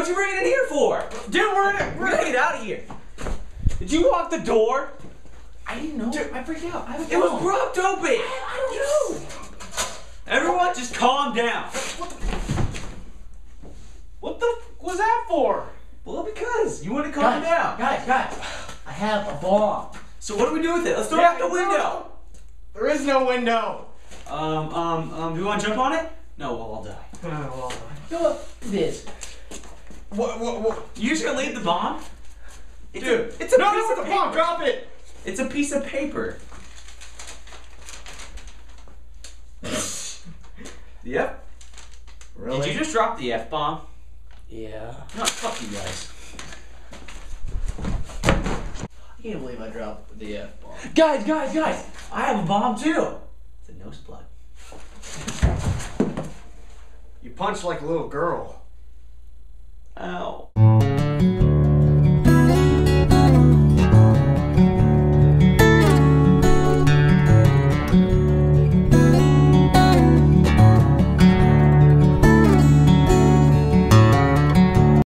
What'd you bring it in here for? Dude, we're gonna get out of here. Did you lock the door? I didn't know. Dude, I freaked out. I have a It was bomb. propped open. I don't know. Everyone, just calm down. What the f was that for? Well, because you want to calm down. Guys, I have a bomb. So what do we do with it? Let's throw it out the window. There is no window. Do you want to jump on it? No, we'll all die. Well, you know what it is? What? You just gonna leave the bomb? Dude, it's a no, piece it's of a bomb. paper. Drop it. It's a piece of paper. Yep. Really? Did you just drop the F-bomb? Yeah. No, fuck you guys. I can't believe I dropped the F-bomb. Guys! I have a bomb too. It's a nose plug. You punched like a little girl.